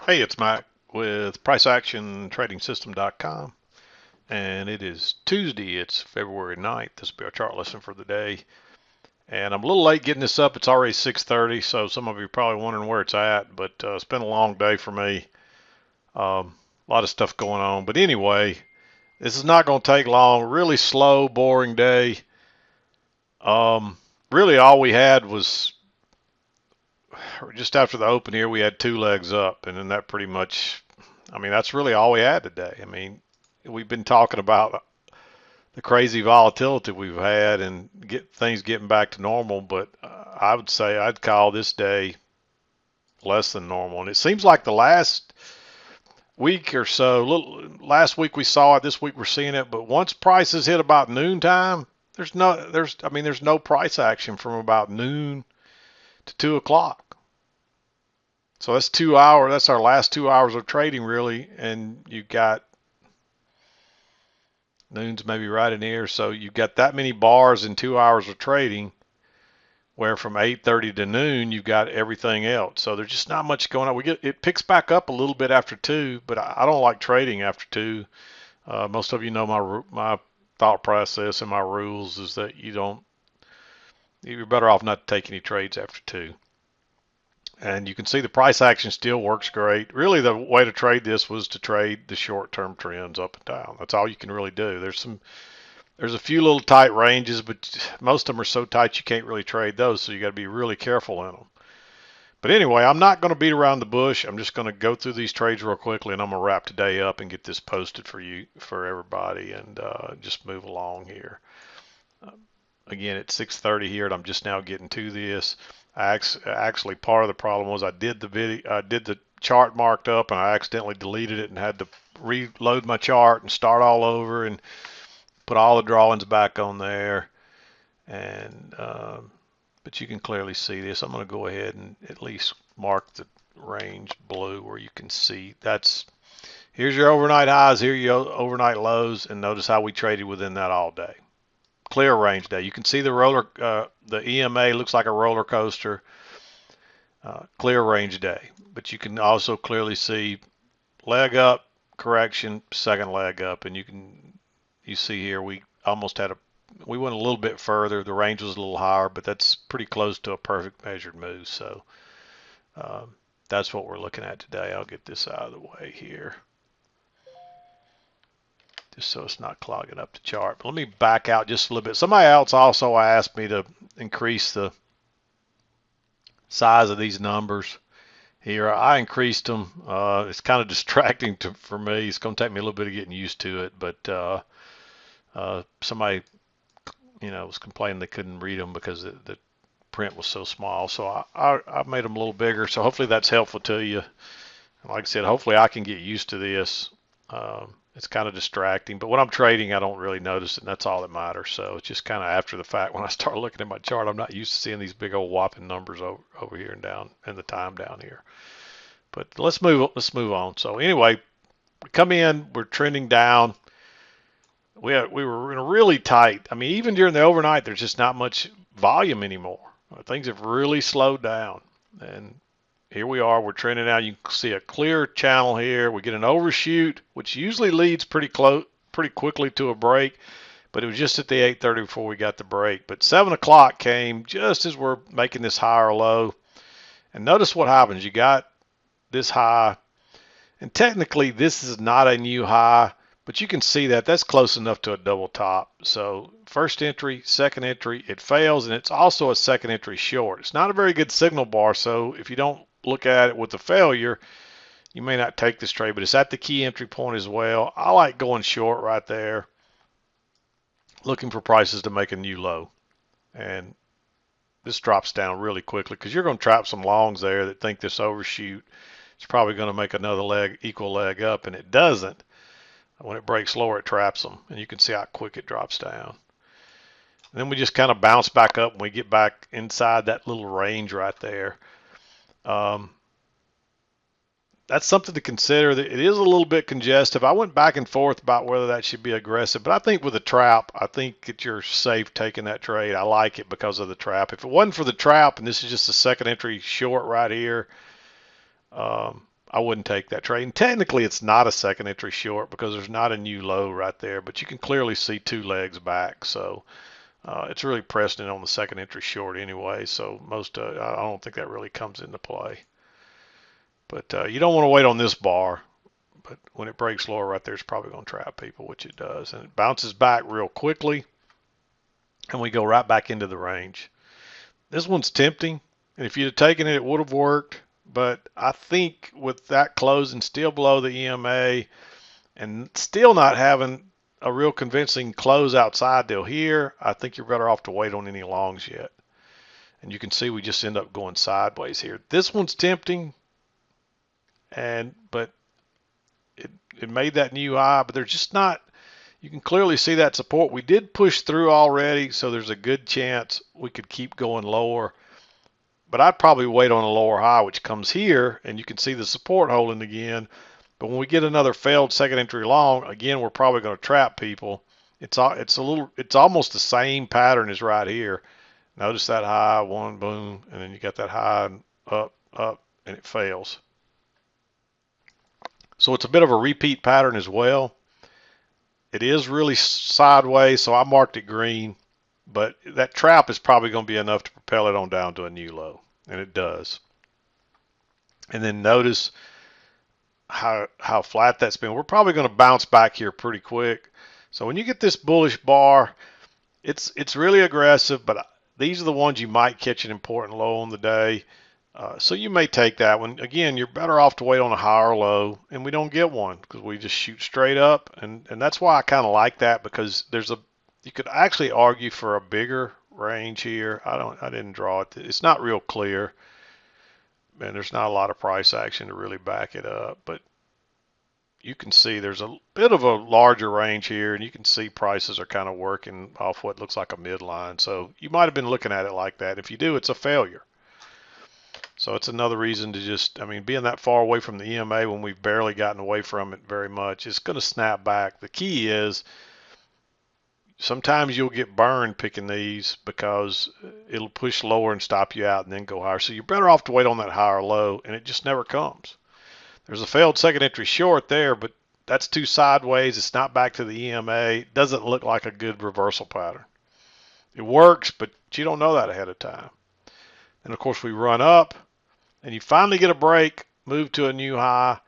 Hey, it's Mike with PriceActionTradingSystem.com, and it is Tuesday. It's February 9th. This will be our chart lesson for the day. And I'm a little late getting this up. It's already 6:30, so some of you are probably wondering where it's at, but it's been a long day for me. A lot of stuff going on. But anyway, this is not going to take long. Really slow, boring day. Um, really, all we had was just after the open here, we had two legs up, and then that pretty much, I mean, that's really all we had today. I mean, we've been talking about the crazy volatility we've had and get things getting back to normal, but I would say I'd call this day less than normal. And it seems like the last week or so, last week we saw it, this week we're seeing it, but once prices hit about noontime, there's no price action from about noon to 2 o'clock. So that's 2 hours. That's our last 2 hours of trading, really. And you got noon's maybe right in here. So you got that many bars in 2 hours of trading, where from 8:30 to noon you've got everything else. So there's just not much going on. It picks back up a little bit after two, but I don't like trading after two. Most of you know my thought process and my rules is that you're better off not to take any trades after two. And you can see the price action still works great. Really, the way to trade this was to trade the short-term trends up and down. That's all you can really do. There's a few little tight ranges, but most of them are so tight you can't really trade those, so you got to be really careful in them. But anyway, I'm not going to beat around the bush. I'm just going to go through these trades real quickly, and I'm going to wrap today up and get this posted for everybody, and just move along here. Again, it's 6:30 here, and I'm just now getting to this. Actually, part of the problem was I did the chart marked up, and I accidentally deleted it and had to reload my chart and start all over and put all the drawings back on there. And but you can clearly see this. I'm going to go ahead and at least mark the range blue where you can see here's your overnight highs, here your overnight lows, and notice how we traded within that all day. Clear range day. You can see the EMA looks like a roller coaster. Clear range day, but you can also clearly see leg up, correction, second leg up, and you see here we went a little bit further. The range was a little higher, but that's pretty close to a perfect measured move. So that's what we're looking at today. I'll get this out of the way here, just so it's not clogging up the chart. But let me back out just a little bit. Somebody else also asked me to increase the size of these numbers here. I increased them. It's kind of distracting for me. It's going to take me a little bit of getting used to it, but somebody was complaining they couldn't read them because the print was so small. So I made them a little bigger. So hopefully that's helpful to you. Like I said, hopefully I can get used to this. It's kind of distracting, but when I'm trading, I don't really notice it, and that's all that matters. So it's just kind of after the fact when I start looking at my chart, I'm not used to seeing these big old whopping numbers over here and down, and the time down here. But let's move on. So anyway, we come in, we're trending down. We were in a really tight. I mean, even during the overnight, there's just not much volume anymore. Things have really slowed down, and here we are, we're trending out. You can see a clear channel here. We get an overshoot, which usually leads pretty quickly to a break, but it was just at the 8:30 before we got the break. But 7 o'clock came just as we're making this high or low. And notice what happens. You got this high, and technically this is not a new high, but you can see that that's close enough to a double top. So first entry, second entry, it fails, and it's also a second entry short. It's not a very good signal bar, so if you don't look at it with the failure, you may not take this trade, but it's at the key entry point as well. I like going short right there, looking for prices to make a new low. And this drops down really quickly because you're going to trap some longs there that think this overshoot is probably going to make another equal leg up, and it doesn't. When it breaks lower, it traps them, and you can see how quick it drops down. And then we just kind of bounce back up and we get back inside that little range right there. That's something to consider. It is a little bit congestive. I went back and forth about whether that should be aggressive, but I think with a trap, I think that you're safe taking that trade. I like it because of the trap. If it wasn't for the trap, and this is just a second entry short right here, I wouldn't take that trade. And technically, it's not a second entry short because there's not a new low right there, but you can clearly see 2 legs back. So it's really pressing it on the second entry short anyway. So I don't think that really comes into play. But you don't want to wait on this bar. But when it breaks lower right there, it's probably going to trap people, which it does. And it bounces back real quickly, and we go right back into the range. This one's tempting, and if you'd have taken it, it would have worked. But I think with that closing still below the EMA and still not having a real convincing close outside deal here, I think you're better off to wait on any longs yet. And you can see we just end up going sideways here. This one's tempting, but it made that new high, but there's just not, you can clearly see that support. We did push through already, so there's a good chance we could keep going lower. But I'd probably wait on a lower high, which comes here, and you can see the support holding again. But when we get another failed second entry long, again, we're probably going to trap people. It's almost the same pattern as right here. Notice that high, one, boom, and then you got that high, up, and it fails. So it's a bit of a repeat pattern as well. It is really sideways, so I marked it green. But that trap is probably going to be enough to propel it on down to a new low, and it does. And then notice how flat that's been. We're probably going to bounce back here pretty quick. So when you get this bullish bar, it's really aggressive, but these are the ones you might catch an important low on the day. So you may take that one. Again, you're better off to wait on a higher low, and we don't get one because we just shoot straight up, and that's why I kind of like that, because you could actually argue for a bigger range here. I didn't draw it. It's not real clear, and there's not a lot of price action to really back it up, but you can see there's a bit of a larger range here, and you can see prices are kind of working off what looks like a midline. So you might have been looking at it like that. If you do, it's a failure. So it's another reason to just, being that far away from the EMA when we've barely gotten away from it very much, it's going to snap back. The key is sometimes you'll get burned picking these because it'll push lower and stop you out and then go higher. So you're better off to wait on that higher low, and it just never comes. There's a failed second entry short there, but that's too sideways. It's not back to the EMA. It doesn't look like a good reversal pattern. It works, but you don't know that ahead of time. And of course we run up, and you finally get a break, move to a new high,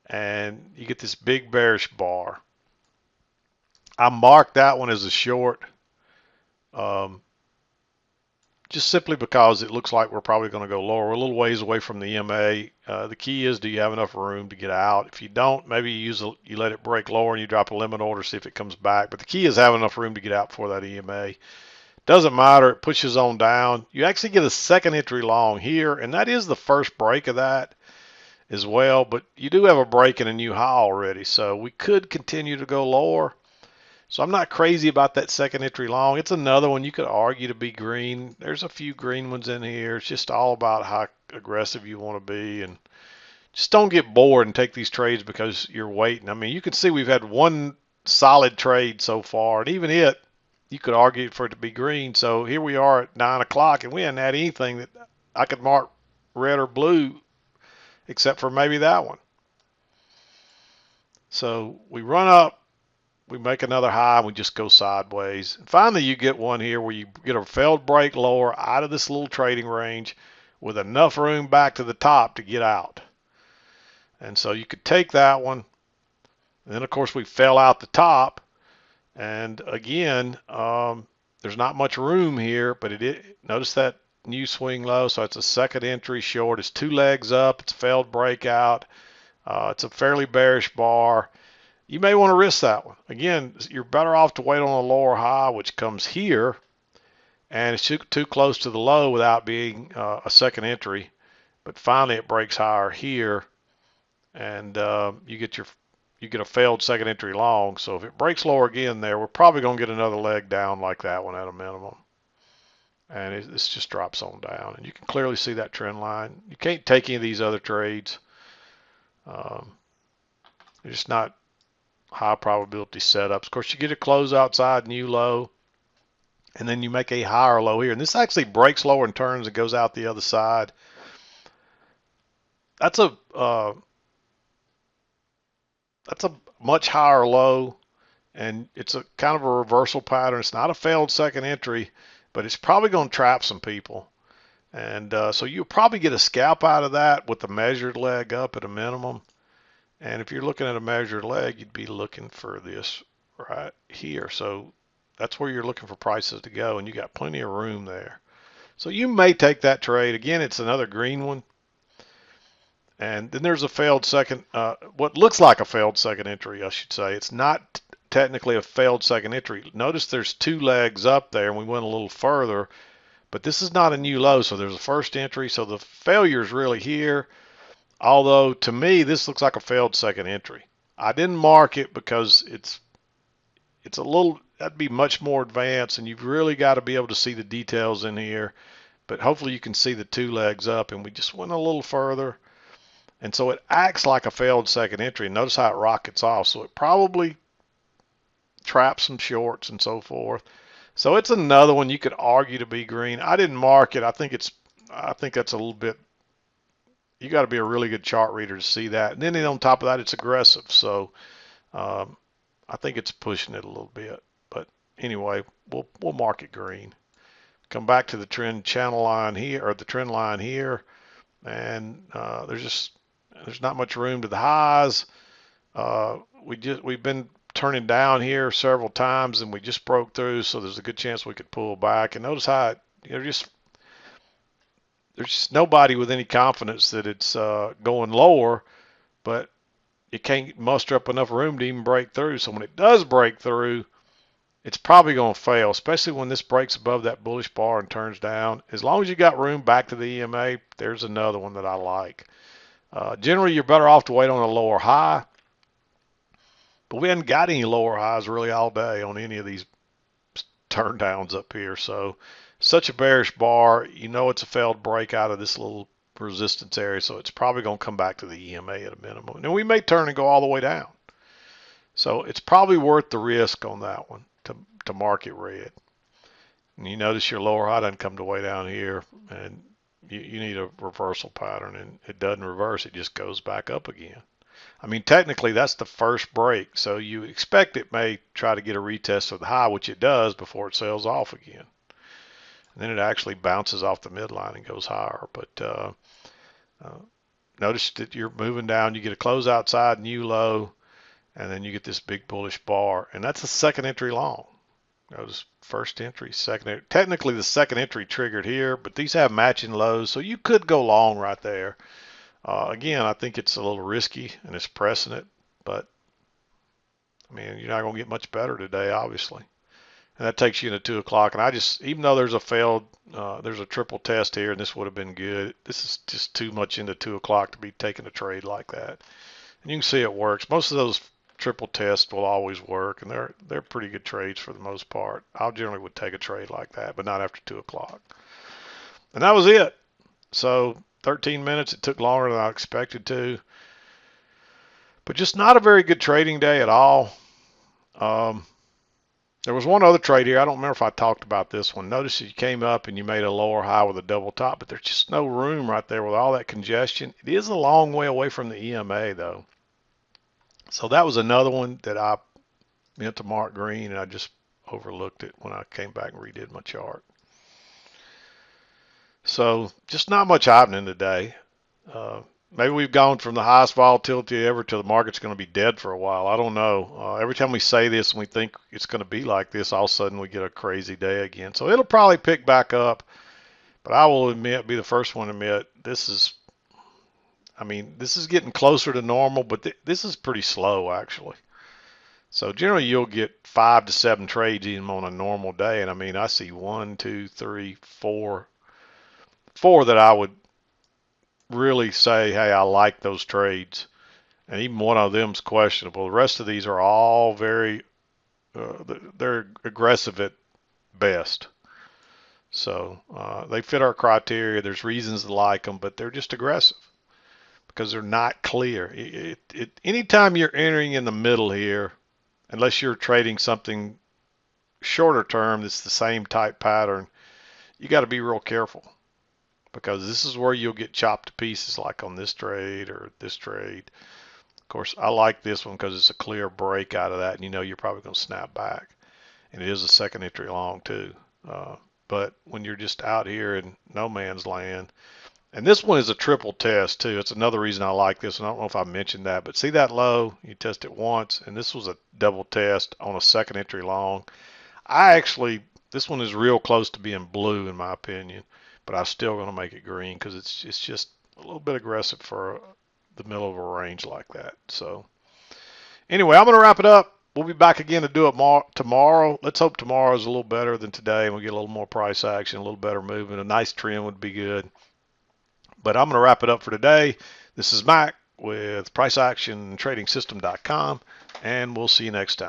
and you get this big bearish bar. I marked that one as a short, just simply because it looks like we're probably going to go lower. We're a little ways away from the EMA. The key is, do you have enough room to get out? If you don't, maybe you let it break lower and you drop a limit order, see if it comes back. But the key is having enough room to get out before that EMA. Doesn't matter. It pushes on down. You actually get a second entry long here, and that is the first break of that as well. But you do have a break and a new high already, so we could continue to go lower. So I'm not crazy about that second entry long. It's another one you could argue to be green. There's a few green ones in here. It's just all about how aggressive you want to be, and just don't get bored and take these trades because you're waiting. You can see we've had one solid trade so far, and even you could argue for it to be green. So here we are at 9 o'clock, and we hadn't had anything that I could mark red or blue except for maybe that one. So we run up, we make another high, and we just go sideways. And finally, you get one here where you get a failed break lower out of this little trading range with enough room back to the top to get out. And so you could take that one. And then, of course, we fell out the top. And again, there's not much room here, but notice that new swing low. So it's a second entry short. It's 2 legs up. It's a failed breakout. It's a fairly bearish bar. You may want to risk that one. Again, you're better off to wait on a lower high, which comes here, and it's too close to the low without being a second entry. But finally, it breaks higher here, and you get a failed second entry long. So if it breaks lower again there, we're probably going to get another leg down like that one at a minimum. And this just drops on down. And you can clearly see that trend line. You can't take any of these other trades. They're just not high probability setups. Of course, you get a close outside new low, and then you make a higher low here. And this actually breaks lower and turns and goes out the other side. That's a that's a much higher low, and it's a kind of a reversal pattern. It's not a failed second entry, but it's probably going to trap some people. And so you'll probably get a scalp out of that with the measured leg up at a minimum. And if you're looking at a measured leg, you'd be looking for this right here. So that's where you're looking for prices to go, and you got plenty of room there. So you may take that trade. Again, it's another green one. And then there's a failed second, what looks like a failed second entry, I should say. It's not technically a failed second entry. Notice there's two legs up there, and we went a little further, but this is not a new low, so there's a first entry. So the failure is really here. Although to me, this looks like a failed second entry. I didn't mark it because it's a little, that'd be much more advanced, and you've really got to be able to see the details in here. But hopefully you can see the two legs up, and we just went a little further. And so it acts like a failed second entry. And notice how it rockets off. So it probably traps some shorts and so forth. So it's another one you could argue to be green. I didn't mark it. I think that's a little bit, you got to be a really good chart reader to see that. And then on top of that, it's aggressive. So I think it's pushing it a little bit. But anyway, we'll mark it green. Come back to the trend channel line here, or the trend line here, and there's not much room to the highs. We've been turning down here several times, and we just broke through, so there's a good chance we could pull back. And notice how there's just nobody with any confidence that it's going lower, but it can't muster up enough room to even break through. So when it does break through, it's probably going to fail, especially when this breaks above that bullish bar and turns down. As long as you got room back to the EMA, there's another one that I like. Generally, you're better off to wait on a lower high, but we haven't got any lower highs really all day on any of these turn downs up here. So such a bearish bar, you know it's a failed break out of this little resistance area, so it's probably going to come back to the EMA at a minimum. And we may turn and go all the way down. So it's probably worth the risk on that one to mark it red. And you notice your lower high doesn't come to way down here, and you need a reversal pattern, and it doesn't reverse, it just goes back up again. I mean, technically that's the first break, so you expect it may try to get a retest of the high, which it does before it sells off again. And then it actually bounces off the midline and goes higher. But notice that you're moving down, you get a close outside new low, and then you get this big bullish bar, and that's a second entry long. Notice first entry, second entry. Technically the second entry triggered here, but these have matching lows, so you could go long right there. Again, I think it's a little risky and it's pressing it, but I mean, you're not going to get much better today, obviously. And that takes you into 2 o'clock. And I just, even though there's a failed, there's a triple test here, and this would have been good. This is just too much into 2 o'clock to be taking a trade like that. And you can see it works. Most of those triple tests will always work, and they're pretty good trades for the most part. I generally would take a trade like that, but not after 2 o'clock. And that was it. So 13 minutes, it took longer than I expected to. But just not a very good trading day at all. There was one other trade here. I don't remember if I talked about this one. Notice you came up and you made a lower high with a double top, but there's just no room right there with all that congestion. It is a long way away from the EMA, though. So that was another one that I meant to mark green, and I just overlooked it when I came back and redid my chart. So just not much happening today. Maybe we've gone from the highest volatility ever to the market's going to be dead for a while. I don't know. Every time we say this and we think it's going to be like this, all of a sudden we get a crazy day again. So it'll probably pick back up. But I will be the first one to admit, this is getting closer to normal, but this is pretty slow, actually. So generally you'll get 5 to 7 trades even on a normal day. And I mean, I see 1, 2, 3, 4 that I would really say, hey, I like those trades, and even one of them's questionable. The rest of these are all very they're aggressive at best. So they fit our criteria. There's reasons to like them, but they're just aggressive because they're not clear. Anytime you're entering in the middle here, unless you're trading something shorter term that's the same type pattern, you got to be real careful, because this is where you'll get chopped to pieces, like on this trade or this trade. Of course, I like this one because it's a clear break out of that, and you know you're probably going to snap back. And it is a second entry long too. But when you're just out here in no man's land, and this one is a triple test too. It's another reason I like this one. I don't know if I mentioned that, but see that low? You test it once, and this was a double test on a second entry long. This one is real close to being blue in my opinion, but I'm still going to make it green because it's just a little bit aggressive for the middle of a range like that. So anyway, I'm going to wrap it up. We'll be back again to do it tomorrow. Let's hope tomorrow is a little better than today and we get a little more price action, a little better movement. A nice trend would be good. But I'm going to wrap it up for today. This is Mac with PriceActionTradingSystem.com, and we'll see you next time.